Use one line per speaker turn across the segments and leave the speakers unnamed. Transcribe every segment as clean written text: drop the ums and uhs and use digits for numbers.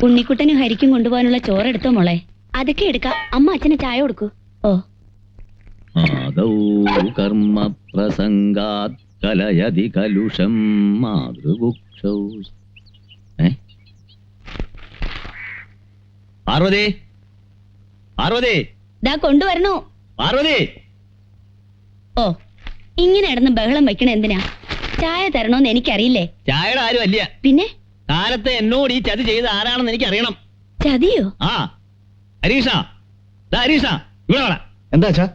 ഉണ്ണിക്കുട്ടനും ഹരിക്കും കൊണ്ടുപോകാനുള്ള ചോറെടുത്തോ മോളെ. അതൊക്കെ എടുക്കാം. അമ്മ അച്ഛന് ചായ കൊടുക്കൂ. ഓ
ആദൗ കർമ്മ പ്രസംഗാത് കലയതി കലുഷം മാതൃഭുക്ഷൗ. പാർവതി, പാർവതി,
ദാ കൊണ്ടുവരണോ.
പാർവതി.
ഓ ഇങ്ങനെ ഇടന്ന് ബഹളം വെക്കണ എന്തിനാ? ചായ തരണോന്ന് എനിക്കറിയില്ലേ.
ചായയുടെ ആരും അല്ല.
പിന്നെ
കാലത്ത് എന്നോട് ഈ ചതി ചെയ്ത് ആരാണെന്ന് എനിക്ക് അറിയണം.
ചതിയോ?
ആ ഹരീഷ, ഹരീഷ ഇവിടെ വേണം.
എന്താ അച്ഛാ?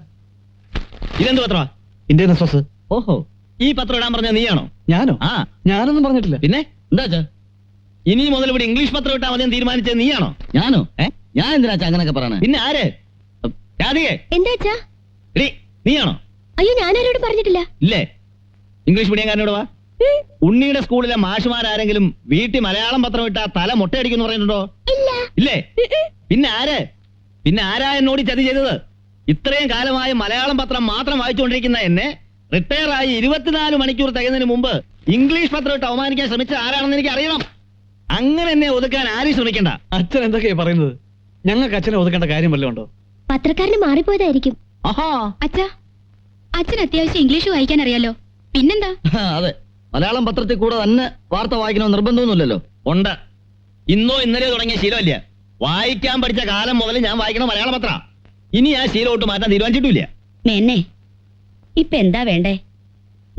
ഇതെന്ത് പത്രമാ?
Indian express.
ഓഹോ, ഈ പത്രം ഇടാൻ പറഞ്ഞ നീയാണോ?
ഞാനോ?
ആ,
ഞാനൊന്നും പറഞ്ഞിട്ടില്ല.
പിന്നെ എന്താ അച്ഛാ? ഇനി മുതൽ ഇവിടെ ഇംഗ്ലീഷ് പത്രം ഇട്ടാ മതി തീരുമാനിച്ചത് നീയാണോ?
ഞാനോ? ഞാൻ എന്തിനാ അച്ഛാ അങ്ങനൊക്കെ പറയണേ?
പിന്നെ ആര്? രാധികേ,
എന്താ അച്ഛാ?
എടീ, നീയാണോ?
അയ്യോ ഞാനാരോട് പറഞ്ഞിട്ടില്ല.
ഇല്ലേ? ഇംഗ്ലീഷ് മീഡിയംകാരനോട് വാ. ഉണ്ണിയുടെ സ്കൂളിലെ മാഷുമാരാരെങ്കിലും വീട്ടിൽ മലയാളം പത്രം ഇട്ടാ തല മുട്ടയടിക്കുന്നു പറഞ്ഞിട്ടുണ്ടോ? ഇല്ലേ? പിന്നെ ആര്? പിന്നെ ആരാ എന്നോട് ചതി ചെയ്തത്? ഇത്രയും കാലമായി മലയാളം പത്രം മാത്രം വായിച്ചുകൊണ്ടിരിക്കുന്ന എന്നെ റിട്ടയർ ആയി 24 മണിക്കൂർ തികയുന്നതിന് മുമ്പ് ഇംഗ്ലീഷ് പത്രം ഇട്ട് അവമാനിക്കാൻ ശ്രമിച്ച ആരാണെന്ന് എനിക്ക് അറിയണം. അങ്ങനെ എന്നെ ഒതുക്കാൻ ആരും ശ്രമിക്കണ്ട.
അച്ഛൻ എന്തൊക്കെയാ പറയുന്നത്? ഞങ്ങൾക്ക് അച്ഛനെ ഒതുക്കേണ്ട കാര്യം വല്ലതും ഉണ്ടോ?
പത്രക്കാരന് മാറിപ്പോയതായിരിക്കും.
ആഹാ,
അച്ഛാ, അച്ഛൻ അത്യാവശ്യം ഇംഗ്ലീഷ് വായിക്കാൻ അറിയാലോ. പിന്നെന്താ?
അതെ, മലയാളം പത്രത്തിൽ കൂടെ തന്നെ വാർത്ത വായിക്കണമെന്ന് നിർബന്ധമൊന്നുമില്ലല്ലോ.
ഉണ്ട്. ഇന്നോ ഇന്നലെയോ തുടങ്ങിയ ശീലമില്ല. വായിക്കാൻ പഠിച്ച കാലം മുതൽ ഞാൻ വായിക്കണ മലയാള പത്ര. ഇനി ആ ശീലോട്ട് മാറ്റാൻ തീരുമാനിച്ചിട്ടില്ല.
മേന്നെ ഇപ്പൊ എന്താ വേണ്ടേ?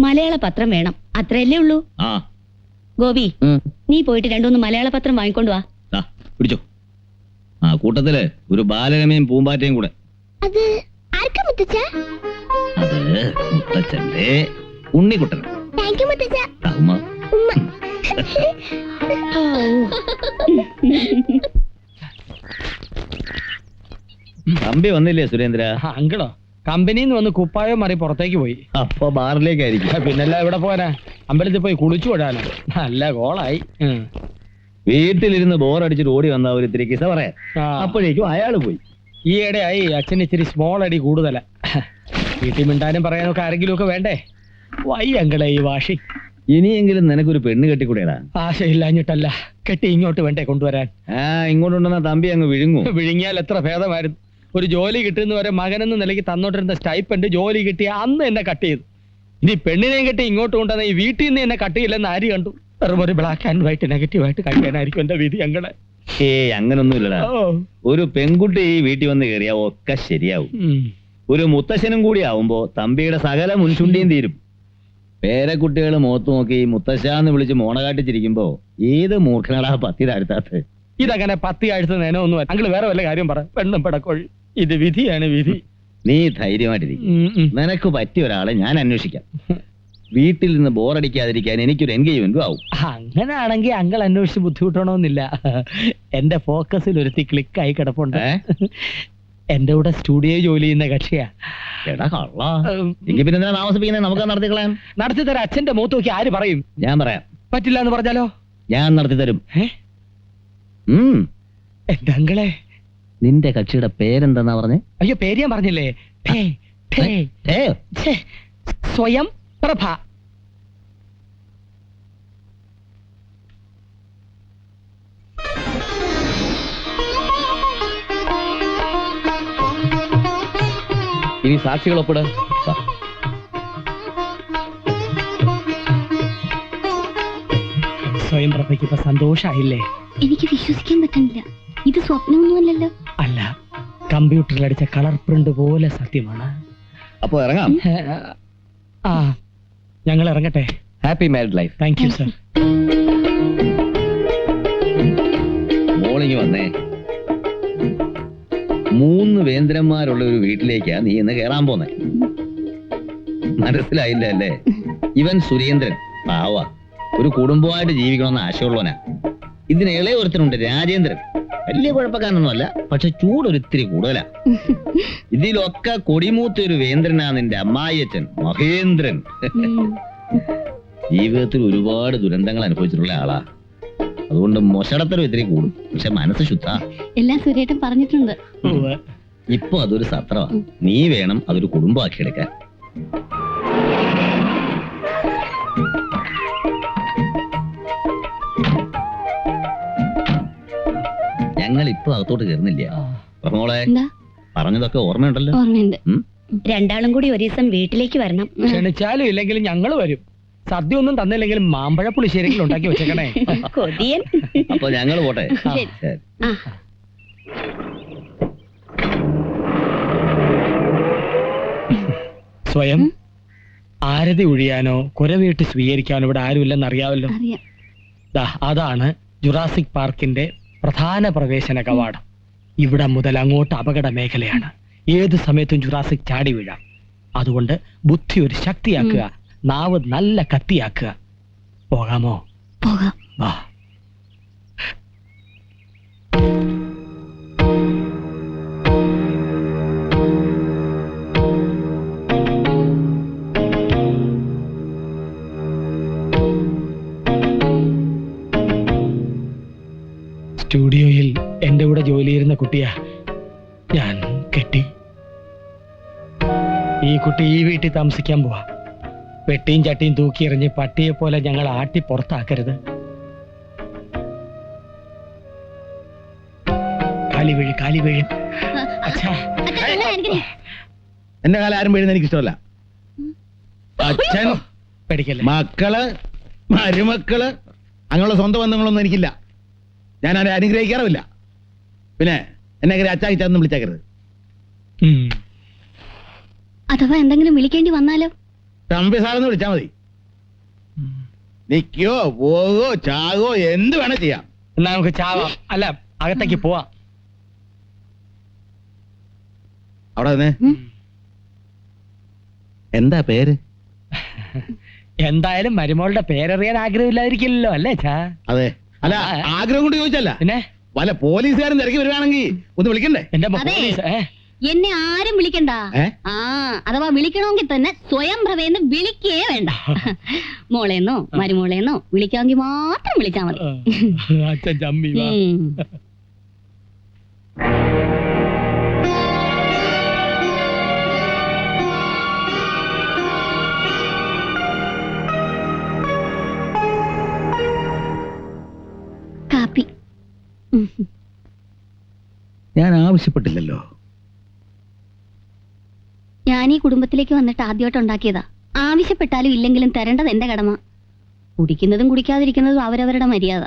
മലയാള പത്രം വേണം, അത്രയല്ലേ ഉള്ളൂ.
ആ
ഗോപി, നീ പോയിട്ട് 2-3 മലയാള പത്രം വാങ്ങിക്കൊണ്ടു വാ.
പിടിച്ചോ. ആ കൂട്ടത്തില് ഒരു ബാലരമയും പൂമ്പാറ്റയും കൂടെ.
അത് ആർക്കാ മുത്തച്ഛ?
അത് മുത്തച്ഛന്റെ ഉണ്ണിക്കുട്ടൻ.
താങ്ക് യു മുത്തച്ഛ.
തമ്പി വന്നില്ലേ സുരേന്ദ്ര?
അങ്കിളോ? കമ്പനിന്ന് വന്ന് കുപ്പായോ മാറി പുറത്തേക്ക് പോയി.
അപ്പൊ ബാറിലേക്കായിരിക്കും.
പിന്നല്ല ഇവിടെ പോരാ, അമ്പലത്തിൽ പോയി കുളിച്ചു വിടാനോ. നല്ല കോളായി.
വീട്ടിലിരുന്ന് ബോറടിച്ചിട്ട് ഓടി വന്ന ഒരു ഇത്തിരി കിസ പറയാൻ. അപ്പോഴേക്കും അയാള് പോയി.
ഈയിടെയായി അച്ഛൻ ഇച്ചിരി സ്മോൾ അടി കൂടുതലാ. വീട്ടിൽ മിണ്ടാനും പറയാനൊക്കെ ആരെങ്കിലും ഒക്കെ വേണ്ടേ? വൈ അങ്കിളെ ഈ വാഷി.
ഇനിയെങ്കിലും നിനക്കൊരു പെണ്ണ് കെട്ടിക്കൂടെടാ?
ആശയില്ലാഞ്ഞിട്ടല്ല, കെട്ടി ഇങ്ങോട്ട് വേണ്ടേ കൊണ്ടുവരാൻ.
ഇങ്ങോട്ടുണ്ടെന്നാ തമ്പി അങ്ങ് വിഴുങ്ങും.
വിഴുങ്ങിയാൽ എത്ര ഭേദമായിരുന്നു. ഒരു ജോലി കിട്ടുന്ന വരെ മകനെന്ന നിലയ്ക്ക് തന്നോട്ടിരുന്ന സ്റ്റൈപ്പൻഡ് ജോലി കിട്ടിയ അന്ന് എന്നെ കട്ട് ചെയ്തു. ഇനി പെണ്ണിനെയും കെട്ടി ഇങ്ങോട്ട് കൊണ്ടുവന്ന ഈ വീട്ടിൽ നിന്ന് എന്നെ കട്ട് ചെയ്യില്ലെന്ന് ആര് കണ്ടു? വെറും ഒരു ബ്ലാക്ക് ആൻഡ് വൈറ്റ് നെഗറ്റീവായിട്ട് കഴിക്കാനായിരിക്കും എന്റെ വിധി അങ്ങളെ.
അങ്ങനൊന്നുമില്ലടാ. ഒരു പെൺകുട്ടി ഈ വീട്ടിൽ വന്ന് കയറിയാ ഒക്കെ ശരിയാവും. ഒരു മുത്തശ്ശനും കൂടി ആവുമ്പോ തമ്പിയുടെ സകല മുൻചുണ്ടിയും തീരും. പേരക്കുട്ടികൾ മുഖത്ത് നോക്കി മുത്തശ്ശാന്ന് വിളിച്ച് മോണ കാട്ടിച്ചിരിക്കുമ്പോ ഏത് മൂർഖനടാ പത്തി താഴ്ത്താത്ത?
ഇതങ്ങനെ പത്തി ആഴ്ച നേനോ ഒന്നും അങ്കിള് വേറെ വല്ല കാര്യം പറ. പെണ്ണും പെടക്കോഴി, ഇത് വിധിയാണ് വിധി.
നീ ധൈര്യമായിട്ടിരിക്കും. നിനക്ക് പറ്റിയ ഒരാളെ ഞാൻ അന്വേഷിക്കാം. വീട്ടിൽ നിന്ന് ബോറടിക്കാതിരിക്കാൻ എനിക്കൊരു എൻഗേജ്മെന്റും ആവും.
അങ്ങനാണെങ്കിൽ അങ്കിൾ അന്വേഷിച്ച് ബുദ്ധിമുട്ടണമെന്നില്ല. എന്റെ ഫോക്കസിൽ ഒരുത്തി ക്ലിക്കായി കിടപ്പുണ്ട്. എന്റെ കൂടെ സ്റ്റുഡിയോ ജോലി ചെയ്യുന്ന കക്ഷിയാ.
എടാ കള്ള, എങ്കിൽ പിന്നെ എന്തിനാ താമസിപ്പിക്കുന്നത്? നമുക്ക് നടത്തിക്കളയാം.
നടത്തി തരാം. അച്ഛന്റെ മുഖത്ത് നോക്കി ആര് പറയും?
ഞാൻ പറയാം.
പറ്റില്ല എന്ന് പറഞ്ഞാലോ?
ഞാൻ നടത്തി തരും.
എന്റെ അങ്കിളെ,
നിന്റെ കക്ഷിയുടെ പേരെന്താ പറഞ്ഞേ?
അയ്യോ, പേര് ഞാൻ പറഞ്ഞില്ലേ. സ്വയം പ്രഭ.
ഇനി സാക്ഷികൾ ഒപ്പിട്.
സ്വയം പ്രഭയ്ക്ക് ഇപ്പൊ സന്തോഷായില്ലേ?
എനിക്ക് വിശ്വസിക്കാൻ പറ്റുന്നില്ല. ഇത് സ്വപ്നമൊന്നുമല്ലല്ലോ.
അല്ല, കമ്പ്യൂട്ടറിൽ അടിച്ച കളർ പ്രിന്റ് പോലെ സത്യമാണ്.
അപ്പൊ ഇറങ്ങാം.
ആ, ഞങ്ങൾ ഇറങ്ങട്ടെ.
Happy married life.
Thank you sir.
മോളിങ് വന്നേ. 3 വേന്ദ്രന്മാരുള്ള ഒരു വീട്ടിലേക്കാ നീ ഇന്ന് കേറാൻ പോന്നെ. മനസ്സിലായില്ല അല്ലേ? ഇവൻ സുരേന്ദ്രൻ പാവ, ഒരു കുടുംബമായിട്ട് ജീവിക്കണമെന്ന് ആശയമുള്ളവനാ. ഇതിന് ഇളയ ഒരുത്തനുണ്ട് രാജേന്ദ്രൻ. വലിയ കുഴപ്പക്കാരനൊന്നുമല്ല, പക്ഷെ ചൂടൊരിത്തിരി കൂടുതലാ. ഇതിലൊക്കെ കൊടിമൂത്ത ഒരു വേന്ദ്രനാ നിന്റെ അമ്മായിയച്ഛൻ മഹേന്ദ്രൻ. ജീവിതത്തിൽ ഒരുപാട് ദുരന്തങ്ങൾ അനുഭവിച്ചിട്ടുള്ള ആളാ. അതുകൊണ്ട് മൊശടത്തരം ഇത്തിരി കൂടും, പക്ഷെ മനസ്സ് ശുദ്ധ.
എല്ലാം സുരേട്ടൻ പറഞ്ഞിട്ടുണ്ട്.
ഇപ്പൊ അതൊരു സത്രമാ. നീ വേണം അതൊരു കുടുംബമാക്കിയെടുക്കാൻ. ഞങ്ങൾ ഇപ്പൊ അകത്തോട്ട് കയറുന്നില്ല. പ്രമോളെ,
എന്താ
പറഞ്ഞതൊക്കെ ഓർമ്മയുണ്ടല്ലോ?
ഓർമ്മയുണ്ട്.
ഉം?
രണ്ടാളും കൂടി ഒരു ദിവസം വീട്ടിലേക്ക് വരണം.
ക്ഷണിച്ചാലും ഇല്ലെങ്കിലും ഞങ്ങൾ വരും. സദ്യ ഒന്നും തന്നില്ലെങ്കിലും മാമ്പഴ പുളിശ്ശേരികൾ ഉണ്ടാക്കി വെച്ചേക്കണേ.
കൊതിയൻ.
അപ്പൊ ഞങ്ങൾ പോട്ടെ.
ശരി.
ശരി.
ആ,
സ്വയം ആരതി ഒഴിയാനോ കുരവീട്ട് സ്വീകരിക്കാനോ ഇവിടെ ആരുമില്ലെന്ന് അറിയാമല്ലോ.
അറിയാം.
ദാ അതാണ് ജുറാസിക് പാർക്കിന്റെ പ്രധാന പ്രവേശന കവാടം. ഇവിടെ മുതൽ അങ്ങോട്ട് അപകട മേഖലയാണ്. ഏത് സമയത്തും ജുറാസിക് ചാടി വീഴാം. അതുകൊണ്ട് ബുദ്ധി ഒരു ശക്തിയാക്കുക, നാവ് നല്ല കത്തിയാക്കുക. പോകാമോ?
പോകാം.
വാ. സ്റ്റുഡിയോയിൽ എന്റെ കൂടെ ജോലി ചെയ്യുന്ന കുട്ടിയാ ഞാൻ കെട്ടി. ഈ കുട്ടി ഈ വീട്ടിൽ താമസിക്കാൻ പോവാ. വെട്ടിയും ചട്ടിയും തൂക്കിയെറിഞ്ഞ് പട്ടിയെ പോലെ ഞങ്ങൾ ആട്ടി പുറത്താക്കരുത്. കാലി വീഴും. അച്ഛാ,
അച്ഛാ, എന്നാ എനിക്ക്
എന്റെ കാലം ആരും വീഴുന്ന എനിക്ക് ഇഷ്ടമല്ല. അച്ഛൻ,
പേടിക്കല്ലേ.
മക്കള്, മരുമക്കള്, അങ്ങനെയുള്ള സ്വന്തം ബന്ധങ്ങളൊന്നും എനിക്കില്ല. ഞാൻ അവരെ അനുഗ്രഹിക്കാറുമില്ല. പിന്നെ എന്നെ അച്ചാക്കിച്ചൊന്നും വിളിച്ചേക്കരുത്.
അഥവാ എന്തെങ്കിലും വിളിക്കേണ്ടി വന്നാലോ?
തമ്പി സാറെന്ന് വിളിച്ചാ മതി. നിക്കോ പോകോ ചാകോ എന്ത് വേണേ ചെയ്യാം.
എന്നാ നമുക്ക് ചാവാം. അല്ല, അകത്തേക്ക് പോവാം.
അവിടെ നിന്ന് എന്താ പേര്?
എന്തായാലും മരുമോളുടെ പേരറിയാൻ ആഗ്രഹമില്ലാതിരിക്കില്ലല്ലോ അല്ലേ ചാ?
അതെ. അല്ല, ആഗ്രഹം കൊണ്ട് ചോദിച്ചല്ല.
പിന്നെ
വല്ല പോലീസുകാരൻ തിരക്കി വരുവാണെങ്കിൽ ഒന്ന് വിളിക്കണ്ടേ?
എന്റെ
അതെ. എന്നെ ആരും വിളിക്കണ്ട. ആ, അഥവാ വിളിക്കണമെങ്കിൽ തന്നെ സ്വയം ഭ്രവേന്ന് വിളിക്കേ വേണ്ട. മോളേന്നോ മരുമോളേന്നോ വിളിക്കാമെങ്കിൽ മാത്രം വിളിച്ചാ മതി.
അച്ഛൻ ചമ്മി വാ.
കാപ്പി.
ഞാൻ ആവശ്യപ്പെട്ടില്ലല്ലോ.
ഞാൻ ഈ കുടുംബത്തിലേക്ക് വന്നിട്ട് ആദ്യമായിട്ട് ഉണ്ടാക്കിയതാ. ആവശ്യപ്പെട്ടാലും ഇല്ലെങ്കിലും തരേണ്ടത് എന്റെ കടമ. കുടിക്കുന്നതും കുടിക്കാതിരിക്കുന്നതും അവരവരുടെ മര്യാദ.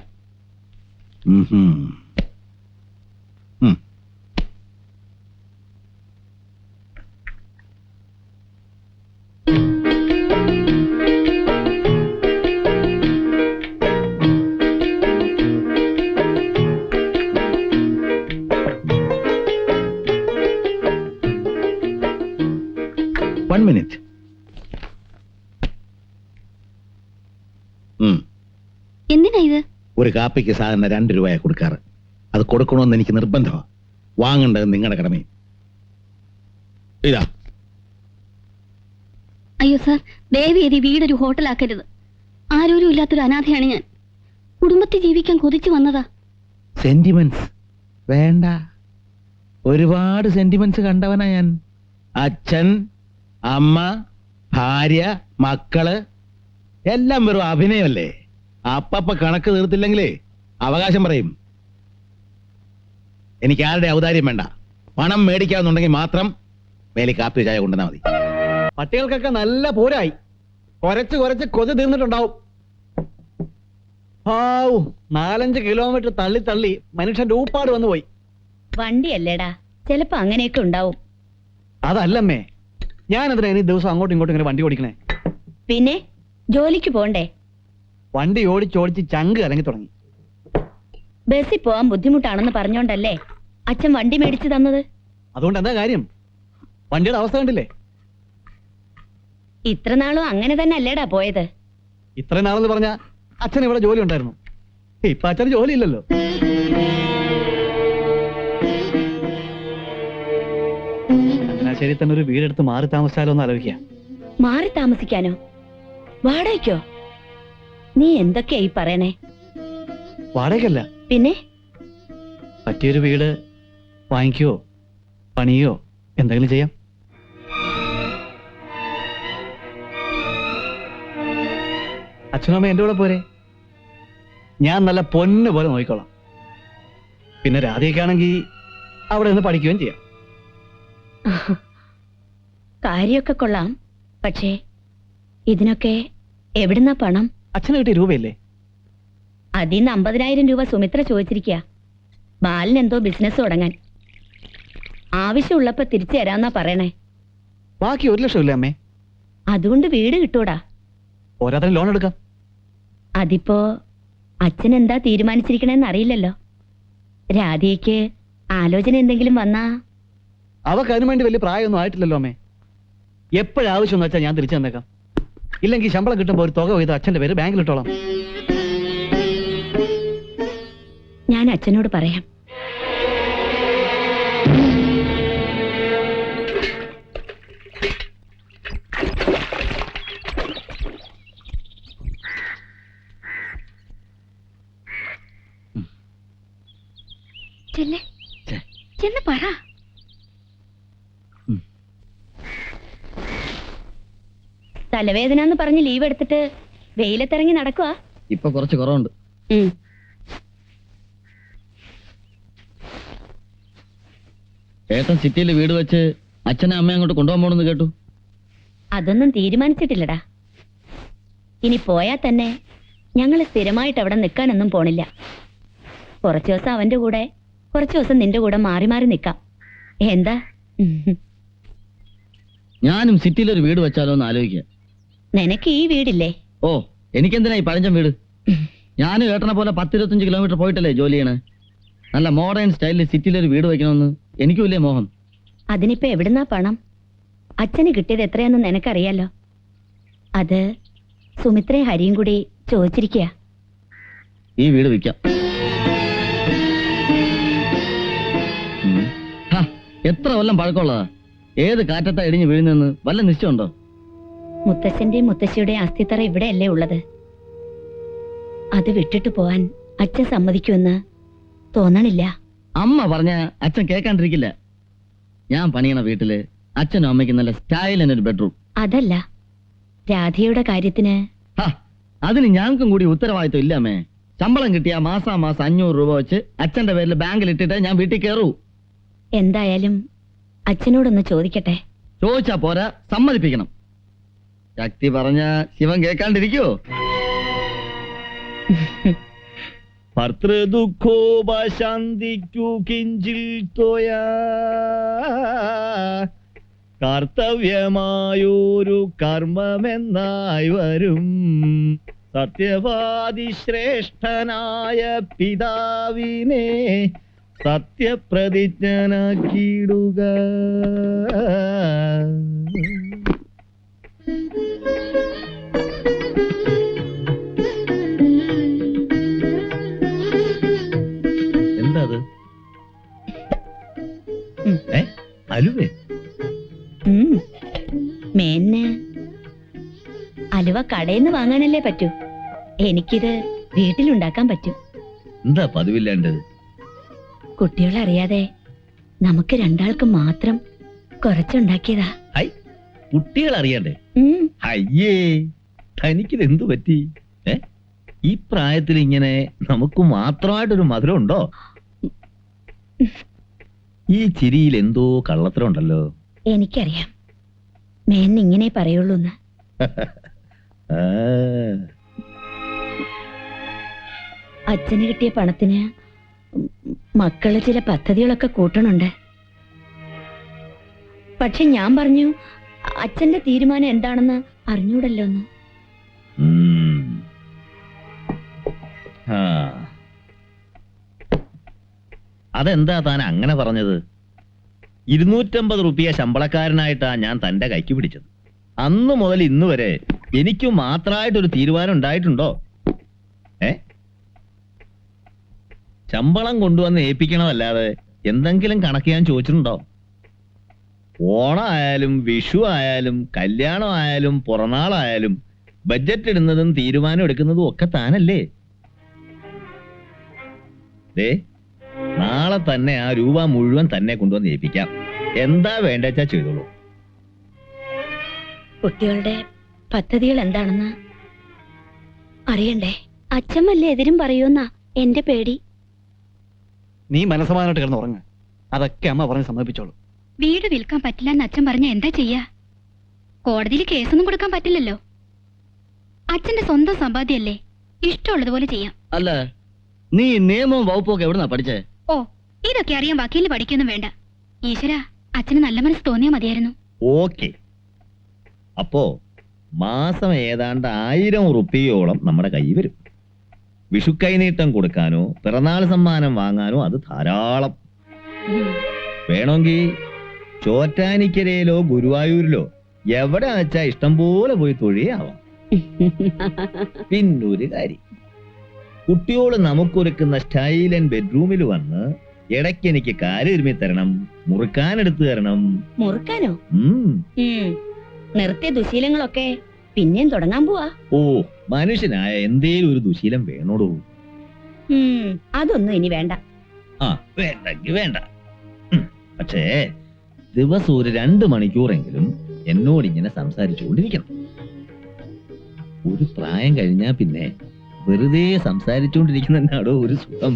One minute.
എന്തിനാ ഇത്?
ഒരു കാപ്പിക്ക് സാധാരണ 2 രൂപയാ കൊടുക്കാറ്. അത് കൊടുക്കണമെന്ന് എനിക്ക് നിർബന്ധമാണ്. വാങ്ങേണ്ടത് നിങ്ങളുടെ കടമയും. ഇതാ.
അയ്യോ സാർ, ദയവേദി വീടൊരു ഹോട്ടലാക്കരുത്. ആരോരും ഇല്ലാത്തൊരു അനാഥയാണ് ഞാൻ. കുടുംബത്തിൽ ജീവിക്കാൻ കൊതിച്ചു വന്നതാ.
സെന്റിമെന്റ്സ് വേണ്ട. ഒരുപാട് സെന്റിമെന്റ്സ് കണ്ടവനാ ഞാൻ. അച്ഛൻ, അമ്മ, ഭാര്യ, മക്കള് എല്ലാം വെറും അഭിനയമല്ലേ. അപ്പപ്പ കണക്ക് തീർത്തില്ലെങ്കിലേ അവകാശം പറയും. എനിക്ക് ആരുടെ ഔദാര്യം വേണ്ട. പണം മേടിക്കാവുന്നുണ്ടെങ്കിൽ മാത്രം മേലെ കാപ്പി ചായ കൊണ്ടുവന്നാൽ മതി.
പട്ടികൾക്കൊക്കെ നല്ല പോരായി. കുറച്ച് കൊതി തീർന്നിട്ടുണ്ടാവും. 4-5 കിലോമീറ്റർ തള്ളി മനുഷ്യന്റെ ഊപ്പാട് വന്നു പോയി.
വണ്ടിയല്ലേടാ, ചിലപ്പോ അങ്ങനെയൊക്കെ ഉണ്ടാവും.
അതല്ലമ്മേ, ഞാനെന്തിനാ ഇനി ദിവസം അങ്ങോട്ടും ഇങ്ങോട്ടും ഇങ്ങനെ വണ്ടി ഓടിക്കണേ?
പിന്നെ ജോലിക്ക് പോണ്ടേ?
വണ്ടി ഓടിച്ചോടിച്ച് ചങ്ക് കലങ്ങി തുടങ്ങി.
ബസ്സിൽ പോവാൻ ബുദ്ധിമുട്ടാണെന്ന് പറഞ്ഞോണ്ടല്ലേ അച്ഛൻ വണ്ടി മേടിച്ചു തന്നത്.
അതുകൊണ്ട് എന്താ കാര്യം? വണ്ടിയുടെ അവസ്ഥ കണ്ടില്ലേ?
ഇത്ര നാളും അങ്ങനെ തന്നെ അല്ലേടാ പോയത്.
ഇത്ര നാളെന്ന് പറഞ്ഞ അച്ഛൻ ഇവിടെ ജോലി ഉണ്ടായിരുന്നു. ഇപ്പൊ അച്ഛന് ജോലി ഇല്ലല്ലോ. ശരി, തന്നെ ഒരു വീടെടുത്ത് മാറി താമസിച്ചാലോ എന്ന് ആലോചിക്കാം.
മാറി താമസിക്കാനോ? വാടകയ്ക്കോ? നീ എന്തൊക്കെയാ ഈ പറയണേ?
വാടകയ്ക്കല്ല,
പിന്നെ
പറ്റിയൊരു വീട് വാങ്ങിക്കോ പണിയോ എന്തെങ്കിലും ചെയ്യാം. അച്ഛനമ്മ എന്റെ കൂടെ പോരെ? ഞാൻ നല്ല പൊന്നു പോലെ നോക്കിക്കോളാം. പിന്നെ രാധയ്ക്കാണെങ്കിൽ അവിടെ നിന്ന് പഠിക്കുകയും ചെയ്യാം.
കാര്യമൊക്കെ കൊള്ളാം, പക്ഷേ ഇതിനൊക്കെ എവിടുന്നാ പണം?
അച്ഛന് കിട്ടിയ രൂപയില്ലേ?
അതിന്ന് 50,000 രൂപ സുമിത്ര ചോദിച്ചിരിക്കുക. ബാലിന് എന്തോ ബിസിനസ് തുടങ്ങാൻ. ആവശ്യമുള്ളപ്പോ തിരിച്ചു തരാന്നാ പറയണേ.
ബാക്കി 1 ലക്ഷം ഇല്ലേ അമ്മേ?
അതുകൊണ്ട് വീട് കിട്ടൂടാ.
ഓരോരുത്തരും ലോൺ എടുക്കാം.
അതിപ്പോ അച്ഛൻ എന്താ തീരുമാനിച്ചിരിക്കണേന്ന് അറിയില്ലല്ലോ. രാധയ്ക്ക് ആലോചന എന്തെങ്കിലും വന്നാ?
അവക്ക് അതിനു വേണ്ടി വലിയ പ്രായമൊന്നും ആയിട്ടില്ലല്ലോ അമ്മേ. എപ്പോഴാവശ്യം എന്ന് വെച്ചാൽ ഞാൻ തിരിച്ചു തന്നേക്കാം. ഇല്ലെങ്കിൽ ശമ്പളം കിട്ടുമ്പോൾ ഒരു തുക ചെയ്ത് അച്ഛന്റെ പേര് ബാങ്കിൽ ഇട്ടോളാം.
ഞാൻ അച്ഛനോട് പറയാം. ചെന്ന് പറ. തലവേദന എന്ന് പറഞ്ഞ് ലീവ് എടുത്തിട്ട് വെയിലത്തിറങ്ങി നടക്കുക.
ഇപ്പൊ കുറച്ച് കുറവുണ്ട്. ഏട്ടൻ സിറ്റിയിൽ വീട് വെച്ച് അച്ഛനെ അമ്മയെ അങ്ങോട്ട് കൊണ്ടുപോകാൻ പോണെന്ന് കേട്ടു.
അതൊന്നും തീരുമാനിച്ചിട്ടില്ലടാ. ഇനി പോയാൽ തന്നെ ഞങ്ങള് സ്ഥിരമായിട്ട് അവിടെ നിൽക്കാനൊന്നും പോണില്ല. കുറച്ചു ദിവസം അവന്റെ കൂടെ, കുറച്ചു ദിവസം നിന്റെ കൂടെ മാറി മാറി നിൽക്കാം. എന്താ?
ഞാനും സിറ്റിയിൽ ഒരു വീട് വെച്ചാലോ എന്ന് ആലോചിക്കുക.
നിനക്ക് ഈ വീടില്ലേ?
ഓ, എനിക്കെന്തിനാ ഈ പഴഞ്ചൻ വീട്? ഞാനും ഏട്ടനെ പോലെ 10-25 കിലോമീറ്റർ പോയിട്ടല്ലേ ജോലി ചെയ്യണേ. നല്ല മോഡേൺ സ്റ്റൈലിൽ സിറ്റിയിൽ ഒരു വീട് വെക്കണമെന്ന് എനിക്കുമില്ലേ മോഹൻ.
അതിനിപ്പോ എവിടുന്നാ പണം? അച്ഛന് കിട്ടിയത് എത്രയാന്ന് നിനക്കറിയാലോ. അത് സുമിത്രയും ഹരിയും കൂടി ചോദിച്ചിരിക്കുക.
ഈ വീട് വിൽക്കാം. എത്ര കൊല്ലം പഴക്കമുള്ളതാ? ഏത് കാറ്റത്താ ഇടിഞ്ഞ് വീഴുന്നെന്ന് വല്ല നിശ്ചയമുണ്ടോ?
മുത്തശ്ശന്റെയും മുത്തശ്ശിയുടെയും അസ്ഥിത്തറ ഇവിടെയല്ലേ ഉള്ളത്. അത് വിട്ടിട്ട് പോവാൻ അച്ഛൻ സമ്മതിക്കുമെന്ന് തോന്നണില്ല.
അമ്മ പറഞ്ഞ അച്ഛൻ കേൾക്കാണ്ടിരിക്കില്ല. ഞാൻ പണിയണ വീട്ടില് അച്ഛനും അമ്മയ്ക്കും നല്ല സ്റ്റൈലിനൊരു ബെഡ്റൂം.
അതല്ല, രാധയുടെ കാര്യത്തിന്.
അതിന് ഞങ്ങൾക്കും കൂടി ഉത്തരവാദിത്വം ഇല്ലാമേ. ശമ്പളം കിട്ടിയ മാസാ മാസം 500 രൂപ വെച്ച് അച്ഛന്റെ പേരിൽ ബാങ്കിൽ ഇട്ടിട്ട് ഞാൻ വീട്ടിൽ കയറൂ.
എന്തായാലും അച്ഛനോടൊന്ന് ചോദിക്കട്ടെ.
ചോദിച്ചാ പോരാ, സമ്മതിപ്പിക്കണം. ശക്തി പറഞ്ഞ ശിവൻ കേൾക്കാണ്ടിരിക്കോ? ഭർത്തൃദുഃഖോപശാന്തിക്കു കിഞ്ചിൽ തോയാ കർത്തവ്യമായൊരു കർമ്മമെന്നായി വരും. സത്യവാദി ശ്രേഷ്ഠനായ പിതാവിനെ സത്യപ്രതിജ്ഞനാക്കിയിടുക. എന്താ അത്? അലുവേ?
മേന്ന് അലുവ കടയിന്ന് വാങ്ങാനല്ലേ പറ്റൂ. എനിക്കിത് വീട്ടിലുണ്ടാക്കാൻ പറ്റും.
എന്താ പതിവില്ലാണ്ടത്?
കുട്ടികളറിയാതെ നമുക്ക് രണ്ടാൾക്ക് മാത്രം കുറച്ചുണ്ടാക്കിയതാ.
കുട്ടികൾ അറിയണ്ടേ? അയ്യേ, തനിക്കിത് എന്തു പറ്റി? ഈ പ്രായത്തിൽ ഇങ്ങനെ നമുക്ക് മാത്രമായിട്ടൊരു മധുരം ഉണ്ടോ? ഈ ചിരിയിൽ എന്തോ കള്ളത്തരം ഉണ്ടല്ലോ.
എനിക്കറിയാം, മേന്ന് ഇങ്ങനെ പറയുള്ളൂന്ന്. അച്ഛന് കിട്ടിയ പണത്തിന് മക്കള് ചില പദ്ധതികളൊക്കെ കൂട്ടണുണ്ട്. പക്ഷെ ഞാൻ പറഞ്ഞു അച്ഛന്റെ തീരുമാനം എന്താണെന്ന് അറിഞ്ഞൂടല്ലോന്ന്.
അതെന്താ താൻ അങ്ങനെ പറഞ്ഞത്? 250 റുപ്യ ശമ്പളക്കാരനായിട്ടാ ഞാൻ തന്റെ കൈക്ക് പിടിച്ചത്. അന്ന് മുതൽ ഇന്ന് വരെ എനിക്ക് മാത്രമായിട്ടൊരു തീരുമാനം ഉണ്ടായിട്ടുണ്ടോ? ശമ്പളം കൊണ്ടുവന്ന് ഏൽപ്പിക്കണമല്ലാതെ എന്തെങ്കിലും കണക്ക് ഞാൻ ചോദിച്ചിട്ടുണ്ടോ? ഓണമായാലും വിഷു ആയാലും കല്യാണം ആയാലും പിറന്നാളായാലും ബഡ്ജറ്റ് ഇടുന്നതും തീരുമാനം എടുക്കുന്നതും ഒക്കെ താനല്ലേ? നാളെ തന്നെ ആ രൂപ മുഴുവൻ തന്നെ കൊണ്ടുവന്ന് ഏൽപ്പിക്കാം. എന്താ വേണ്ടെച്ചാ ചെയ്തോളൂ.
കുട്ടികളുടെ പദ്ധതികൾ എന്താണെന്ന് അറിയണ്ടേ? അച്ഛൻ വല്ല എതിരും പറയൂന്നാ എന്റെ പേടി.
നീ മനസ്സമാനായിട്ട് കിടന്ന് ഉറങ്ങ. അതൊക്കെ അമ്മ പറഞ്ഞ് സമ്മതിപ്പിച്ചോളൂ.
വീട് വിൽക്കാൻ പറ്റില്ല എന്ന് അച്ഛൻ പറഞ്ഞ എന്താ ചെയ്യാ? കോടതിയിൽ കേസൊന്നും കൊടുക്കാൻ പറ്റില്ലല്ലോ. അച്ഛന്റെ സ്വന്തം സമ്പാദ്യല്ലേ, ഇഷ്ടമുള്ളതുപോലെ ചെയ്യാം.
അല്ല, നീ നിയമവും വകുപ്പൊക്കെ എവിടുന്നാ പഠിച്ചേ?
ഓ, ഇതൊക്കെ അറിയാൻ വക്കീലിന് പഠിക്കൊന്നും വേണ്ട. ഈശ്വര, അച്ഛന് നല്ല മനസ്സ് തോന്നിയാ മതിയായിരുന്നു.
ഓക്കെ, അപ്പോ മാസം ഏതാണ്ട് 1000 റുപ്യോളം നമ്മുടെ കൈ വരും. വിഷു കൈനീട്ടം കൊടുക്കാനോ പിറന്നാൾ സമ്മാനം വാങ്ങാനോ അത് ധാരാളം. വേണമെങ്കിൽ ചോറ്റാനിക്കരയിലോ ഗുരുവായൂരിലോ എവിടെ വെച്ചാ ഇഷ്ടം പോലെ പോയി തൊഴിയാവാം. പിന്നൊരു കാര്യം, കുട്ടിയോട് നമുക്കൊരുക്കുന്ന സ്റ്റൈലൻ ബെഡ്റൂമിൽ വന്ന് ഇടയ്ക്ക് എനിക്ക് കാലുരുമി തരണം, മുറുക്കാനെടുത്തു തരണം.
മുറുക്കാനോ? നിർത്തിയ ദുശീലങ്ങളൊക്കെ പിന്നെയും തുടങ്ങാൻ പോവാ.
ഓ, മനുഷ്യനായ എന്തേലും ഒരു ദുശീലം വേണോടോ?
അതൊന്നും ഇനി വേണ്ട.
ആ, വേണ്ടെങ്കിൽ വേണ്ട. പക്ഷേ ദിവസം ഒരു 2 മണിക്കൂറെങ്കിലും എന്നോടിങ്ങനെ സംസാരിച്ചുകൊണ്ടിരിക്കണം. ഒരു പ്രായം കഴിഞ്ഞാ പിന്നെ വെറുതെ സംസാരിച്ചുകൊണ്ടിരിക്കുന്നതിനാടോ ഒരു സുഖം.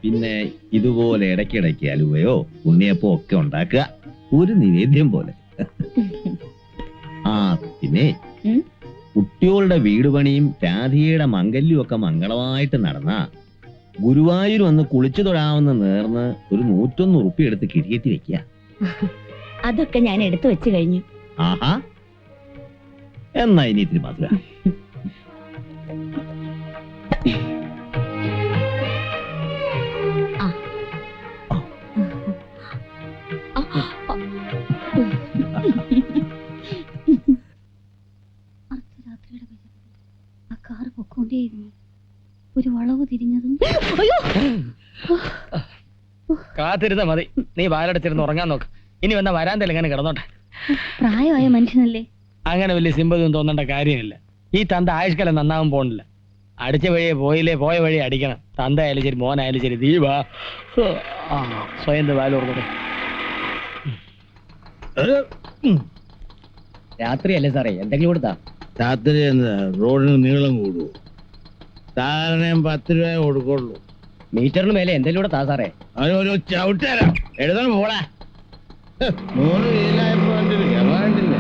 പിന്നെ ഇതുപോലെ ഇടയ്ക്കിടയ്ക്ക് അലുവയോ ഉണ്ണിയപ്പോ ഒക്കെ ഉണ്ടാക്കുക, ഒരു നിവേദ്യം പോലെ. ആ, പിന്നെ കുട്ടികളുടെ വീട് പണിയും രാധികയുടെ മംഗല്യം ഒക്കെ മംഗളമായിട്ട് നടന്ന ഗുരുവായൂർ വന്ന് കുളിച്ചു തൊഴാവുന്ന നേർന്ന് ഒരു 101 ഉറുപ്പിക എടുത്ത് കിഴിയേറ്റി വെക്കുക.
അതൊക്കെ ഞാൻ എടുത്തു വെച്ചു കഴിഞ്ഞു.
ആഹാ, എന്നാ ഇനി ഇത്തിരി മധുര.
ഒരു വളവ് തിരിഞ്ഞതും
കാത്തിരുന്ന മതി. നീ വാലടച്ചിരുന്ന് ഉറങ്ങാൻ നോക്ക്. ഇനി വന്ന വരാന്തയിൽ എങ്ങനെ കിടന്നോട്ടെ.
പ്രായമായ മനുഷ്യനല്ലേ,
അങ്ങനെ വലിയ സിമ്പതൊന്നും തോന്നേണ്ട കാര്യമില്ല. ഈ തന്ത ആയുഷ്കാലം നന്നാവാൻ പോണില്ല. അടിച്ച വഴിയെ പോയില്ലേ, പോയ വഴി അടിക്കണം. തന്ത ആയാലും ശരി, മോനായാലും ശരി. ദീപാ സ്വയം വാലോർന്നു.
രാത്രിയല്ലേ സാറേ, എന്തെങ്കിലും കൊടുത്താ?
രാത്രി എന്താ റോഡിന് നീളം കൂടു? സാറിന് 10 രൂപ കൊടുക്കുള്ളൂ.
മീറ്ററിന് മേലെ എന്തെങ്കിലും കൂടെ താ സാറേ.
അവനൊരു ചവിട്ടരാം, എഴുതണം പോടാ. 100 വീലായപ്പോ വേണ്ടില്ലേ?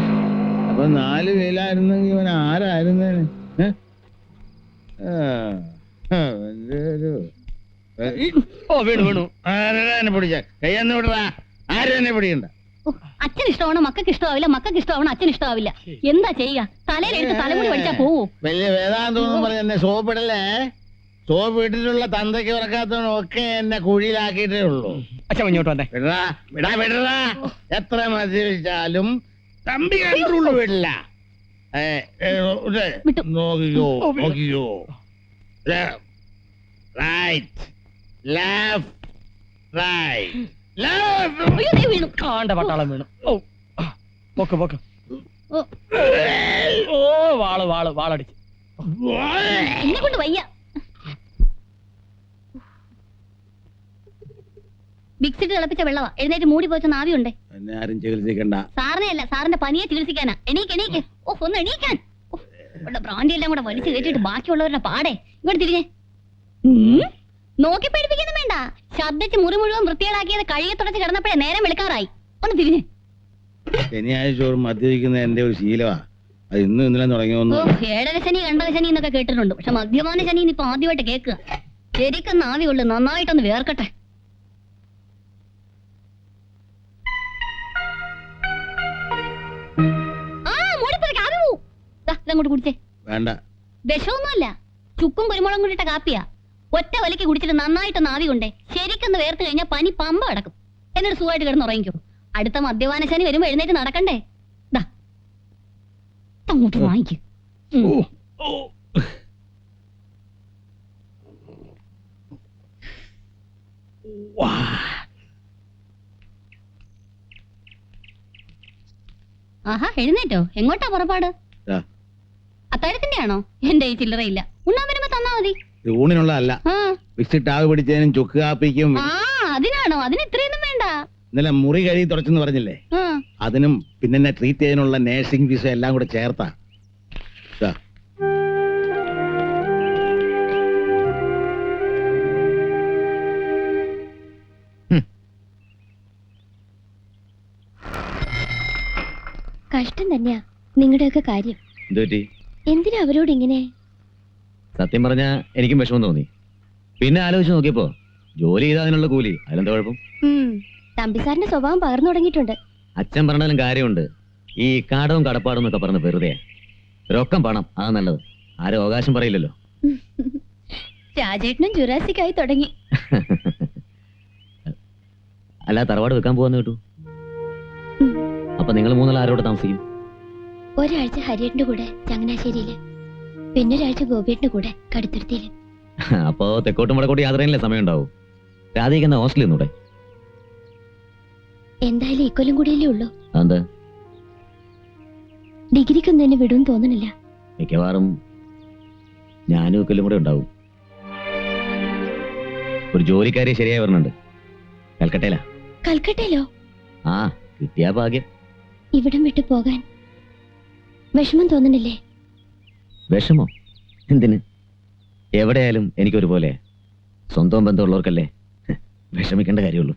അപ്പൊ 4 വീലായിരുന്നെങ്കിൽ ഇവൻ ആരായിരുന്നേന്?
വീണു വീണു.
ആരാ എന്നെ പിടിച്ച? കയ്യെന്ന് വിടറാ. ആരും എന്നെ പിടിക്കണ്ട.
അച്ഛൻ ഇഷ്ടമാണോ മക്കൾക്ക് ഇഷ്ടമാവില്ല, മക്കൾക്ക് ഇഷ്ടമാവണോ അച്ഛൻ ഇഷ്ടമാവില്ല. എന്താ ചെയ്യുക? തലയിലെടുത്ത് തലമുടി പഠിച്ചാ പോവൂ.
വലിയ വേദാന്തോന്നും പറഞ്ഞ് എന്നെ സോപ്പിടല്ലേ. സോപ്പ് ഇട്ടിട്ടുള്ള തന്തയ്ക്ക് ഉറക്കാത്തവനൊക്കെ എന്നെ കുഴിയിലാക്കിയിട്ടേ ഉള്ളൂ.
അച്ഛൻ മുന്നോട്ട് വന്നേ.
വിടറാ, വിടാ, വിടറാ. എത്ര മദ്യപിച്ചാലും തമ്പി കണ്ടുള്ളൂ വിടില്ല. നോക്കിക്കോ, നോക്കിക്കോ. Right, left, right, left.
കാണ്ട പട്ടാളം വീണു. ഓ, പൊക്ക് പൊക്ക്. ഓ, വാളടിച്ച്.
എന്നെ കൊണ്ട് വയ്യ. മിക്സിട്ട് തിളപ്പിച്ച വെള്ളവാ, എഴുന്നേറ്റ് മൂടി പോച്ച നാവിയുണ്ടേ.
എന്നെ ആരും ചികിത്സിക്കണ്ട.
സാറിനെ അല്ല, സാറിന്റെ പനിയെ ചികിത്സിക്കാനാ. എണീക്ക്. ഓ, ഒന്ന് എണീക്കാൻ. ഇവിടെ ബ്രാൻഡി എല്ലാം കൂടെ വലിച്ചു കയറ്റിട്ട് ബാക്കിയുള്ളവരുടെ പാടെ. ഇങ്ങോട്ട് തിരിഞ്ഞേ. നോക്കി പേടിപ്പിക്കൊന്നും വേണ്ട. ശബ്ദിച്ച് മുറി മുഴുവൻ വൃത്തികേടാക്കിയത് കഴുകി തുടച്ച് കിടന്നപ്പോഴേ നേരം വെളുക്കാറായി. ഒന്ന് തിരിഞ്ഞേ.
ശനിയാഴ്ച ചോറും മദ്യപിക്കുന്ന എന്റെ ഒരു ശീലമാ. അത് ഇന്നും ഇന്നലെ തുടങ്ങിയൊന്നു.
7ര ശനി 2ര ശനി എന്നൊക്കെ കേട്ടിട്ടുണ്ട്. പക്ഷെ മദ്യപാന ശനി ഇപ്പൊ ആദ്യമായിട്ട് കേൾക്കുക. ശരിക്കും നാവി കൊള്ളു, നന്നായിട്ടൊന്ന് വേർക്കട്ടെ. ഇതങ്ങോട്ട് കുടിച്ചേ.
വേണ്ട,
വിഷമൊന്നുമല്ല, ചുക്കും കുരുമുളകും കൂടിയിട്ട കാപ്പിയാ. ഒറ്റ വലിക്ക് കുടിച്ചിട്ട് നന്നായിട്ട് നാവി കൊണ്ടേ ശരിക്കൊന്ന് വേർത്ത് കഴിഞ്ഞാൽ പനി പമ്പ അടക്കും. എന്നിട്ട് സുഖമായിട്ട് കിടന്ന് ഉറങ്ങിക്കോ. അടുത്ത മദ്യപാന ശനി വരുമ്പോ എഴുന്നേറ്റ് നടക്കണ്ടേ. അങ്ങോട്ട് വാങ്ങിക്കും. ആഹാ, എഴുന്നേറ്റോ? എങ്ങോട്ടാ പുറപ്പാട്? അത്താഴത്തിന്റെ ആണോ? എന്റെ ഈ ചില്ലറയില്ല. ഉണ്ണാൻ വരുമ്പോ തന്നാ മതി.
ഊണിനുള്ളതല്ല, മിക്സിട്ട് ആവ് പിടിച്ചതിനും ചുക്ക് കാപ്പിക്കും.
അതിനാണോ? അതിന് ഇത്രയൊന്നും വേണ്ട.
ഇന്നലെ മുറി കഴുകി തുടച്ചെന്ന് പറഞ്ഞില്ലേ, അതിനും പിന്നെ എന്നെ ട്രീറ്റ് ചെയ്യാനുള്ള നേഴ്സിംഗ് ഫീസും എല്ലാം കൂടെ ചേർത്താ.
കഷ്ടം തന്നെയാ നിങ്ങളുടെയൊക്കെ കാര്യം.
എന്ത് പറ്റി?
എന്തിനാ അവരോട് ഇങ്ങനെ?
സത്യം പറഞ്ഞാ എനിക്കും വിഷമം തോന്നി. പിന്നെ ആലോചിച്ച് നോക്കിയപ്പോ ജോലി ചെയ്താൽ അതിനുള്ള കൂലി, അതിലെന്താ കുഴപ്പം?
തമ്പിസാറിന്റെ സ്വഭാവം പകർന്നു തുടങ്ങിയിട്ടുണ്ട്.
അച്ഛൻ പറഞ്ഞാലും കാര്യമുണ്ട്. ഈ കാടവും കടപ്പാടും എന്നൊക്കെ പറഞ്ഞ് വെറുതെ രൊക്കം പണം അതാ നല്ലത്. ആരും അവകാശം പറയില്ലല്ലോ.
രാജേട്ടനും ജുറാസിക്കായി തുടങ്ങി.
അല്ല, തറവാട് വെക്കാൻ പോവാന്ന് കേട്ടു. അപ്പൊ നിങ്ങൾ മൂന്നാൾ ആരോട് താമസിക്കും?
ഒരാഴ്ച ഹരിയേട്ടന്റെ കൂടെ ചങ്ങനാശ്ശേരിയില്, പിന്നെ ഒരാഴ്ച ഗോപിയേട്ടന്റെ കൂടെ കടുത്തുരുത്തിയില്.
അപ്പോ തെക്കോട്ടും വടക്കോട്ടും യാത്ര ചെയ്യാനല്ലേ സമയം ഉണ്ടാവും. രാധയ്ക്ക് എന്നാ ഹോസ്റ്റലിൽ നിന്നൂടെ?
എന്തായാലും ഇക്കൊല്ലം കൂടിയല്ലേ ഉള്ളൂ.
അതെന്താ?
ഡിഗ്രിക്കൊന്നും എന്നെ വിടുമെന്ന് തോന്നണില്ല.
മിക്കവാറും ഞാനും ഒക്കെല്ലാം കൂടെ ഉണ്ടാവും. ഒരു ജോലിക്കാരി ശരിയായി വരണുണ്ട്, കൽക്കട്ടയിലാ.
കൽക്കട്ടയിലോ?
ആ, കിട്ടിയാ ഭാഗ്യം.
ഇവിടം വിട്ടു പോകാൻ വിഷമം തോന്നണില്ലേ?
വിഷമോ? എന്തിന്? എവിടെയായാലും എനിക്കൊരുപോലെ സ്വന്തം ബന്ധമുള്ളവർക്കല്ലേ വിഷമിക്കേണ്ട കാര്യമുള്ളൂ.